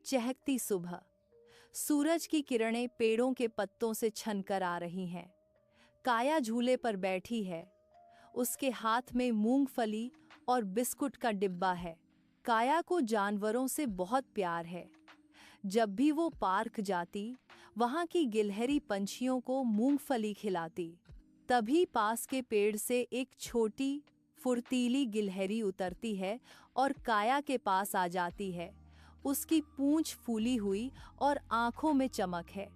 चहकती सुबह। सूरज की किरणें पेड़ों के पत्तों से छनकर आ रही हैं। काया झूले पर बैठी है। उसके हाथ में मूंगफली और बिस्कुट का डिब्बा है। काया को जानवरों से बहुत प्यार है। जब भी वो पार्क जाती, वहाँ की गिलहरी पंछियों को मूंगफली खिलाती। तभी पास के पेड़ से एक छोटी फुर्तीली गिलहरी उतरती है और काया के पास आ जाती है। उसकी पूंछ फूली हुई और आंखों में चमक है।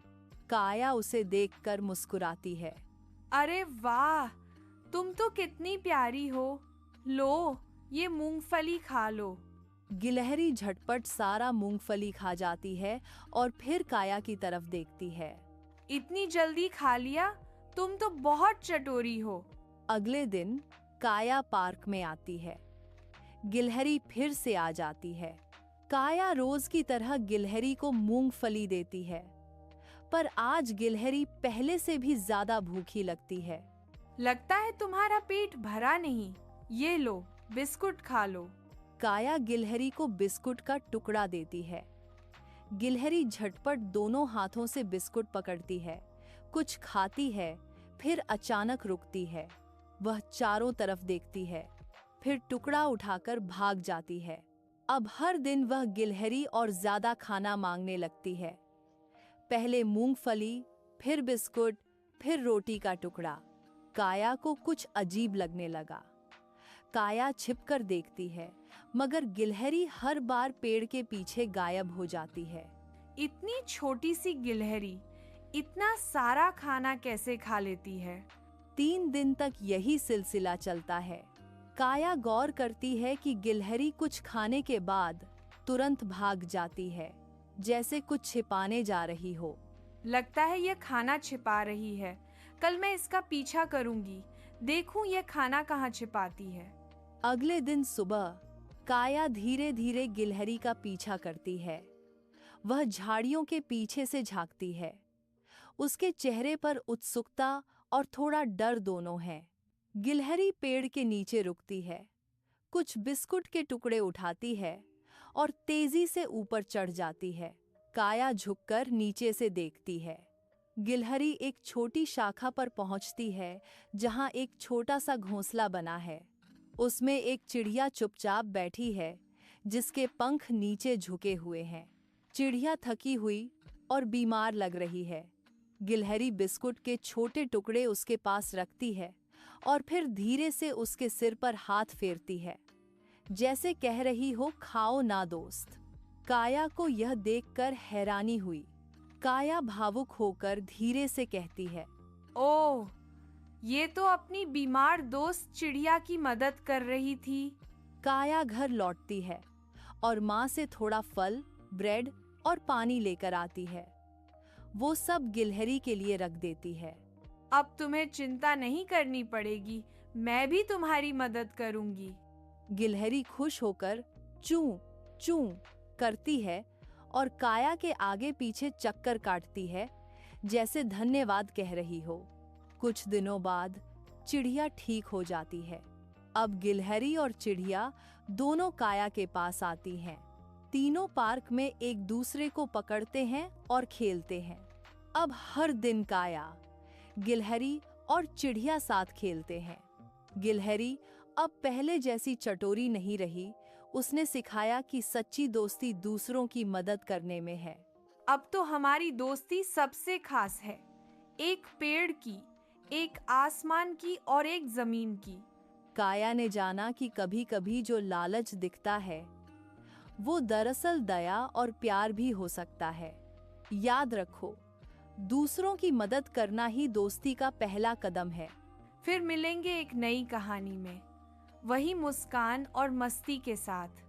काया उसे देखकर मुस्कुराती है। अरे वाह, तुम तो कितनी प्यारी हो। लो, ये मूंगफली खा लो। गिलहरी झटपट सारा मूंगफली खा जाती है और फिर काया की तरफ देखती है। इतनी जल्दी खा लिया? तुम तो बहुत चटोरी हो। अगले दिन काया पार्क में आती है। गिलहरी फिर से आ जाती है। काया रोज की तरह गिलहरी को मूंगफली देती है, पर आज गिलहरी पहले से भी ज्यादा भूखी लगती है। लगता है तुम्हारा पेट भरा नहीं। ये लो, बिस्कुट खा लो। काया गिलहरी को बिस्कुट का टुकड़ा देती है। गिलहरी झटपट दोनों हाथों से बिस्कुट पकड़ती है, कुछ खाती है, फिर अचानक रुकती है। वह चारों तरफ देखती है, फिर टुकड़ा उठाकर भाग जाती है। अब हर दिन वह गिलहरी और ज्यादा खाना मांगने लगती है। पहले मूंगफली, फिर बिस्कुट, फिर रोटी का टुकड़ा। काया को कुछ अजीब लगने लगा। काया छिपकर देखती है, मगर गिलहरी हर बार पेड़ के पीछे गायब हो जाती है। इतनी छोटी सी गिलहरी इतना सारा खाना कैसे खा लेती है? 3 दिन तक यही सिलसिला चलता है। काया गौर करती है कि गिलहरी कुछ खाने के बाद तुरंत भाग जाती है, जैसे कुछ छिपाने जा रही हो। लगता है यह खाना छिपा रही है। कल मैं इसका पीछा करूंगी, देखूं यह खाना कहाँ छिपाती है। अगले दिन सुबह काया धीरे धीरे गिलहरी का पीछा करती है। वह झाड़ियों के पीछे से झांकती है। उसके चेहरे पर उत्सुकता और थोड़ा डर दोनों है। गिलहरी पेड़ के नीचे रुकती है, कुछ बिस्कुट के टुकड़े उठाती है और तेजी से ऊपर चढ़ जाती है। काया झुककर नीचे से देखती है। गिलहरी एक छोटी शाखा पर पहुंचती है, जहां एक छोटा सा घोंसला बना है। उसमें एक चिड़िया चुपचाप बैठी है, जिसके पंख नीचे झुके हुए हैं। चिड़िया थकी हुई और बीमार लग रही है। गिलहरी बिस्कुट के छोटे टुकड़े उसके पास रखती है और फिर धीरे से उसके सिर पर हाथ फेरती है, जैसे कह रही हो, खाओ ना दोस्त। काया को यह देखकर हैरानी हुई। काया भावुक होकर धीरे से कहती है, ओह, ये तो अपनी बीमार दोस्त चिड़िया की मदद कर रही थी। काया घर लौटती है और माँ से थोड़ा फल, ब्रेड और पानी लेकर आती है। वो सब गिलहरी के लिए रख देती है। अब तुम्हें चिंता नहीं करनी पड़ेगी, मैं भी तुम्हारी मदद करूंगी। गिलहरी खुश होकर चूं चूं करती है और काया के आगे पीछे चक्कर काटती है, जैसे धन्यवाद कह रही हो। कुछ दिनों बाद चिड़िया ठीक हो जाती है। अब गिलहरी और चिड़िया दोनों काया के पास आती हैं। तीनों पार्क में एक दूसरे को पकड़ते हैं और खेलते हैं। अब हर दिन काया, गिलहरी और चिड़िया साथ खेलते हैं। गिलहरी अब पहले जैसी चटोरी नहीं रही। उसने सिखाया कि सच्ची दोस्ती दूसरों की मदद करने में है। अब तो हमारी दोस्ती सबसे खास है, एक पेड़ की, एक आसमान की और एक जमीन की। काया ने जाना कि कभी कभी जो लालच दिखता है, वो दरअसल दया और प्यार भी हो सकता है। याद रखो, दूसरों की मदद करना ही दोस्ती का पहला कदम है। फिर मिलेंगे एक नई कहानी में, वही मुस्कान और मस्ती के साथ।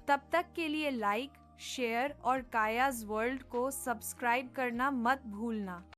तब तक के लिए लाइक, शेयर और कायाज वर्ल्ड को सब्सक्राइब करना मत भूलना।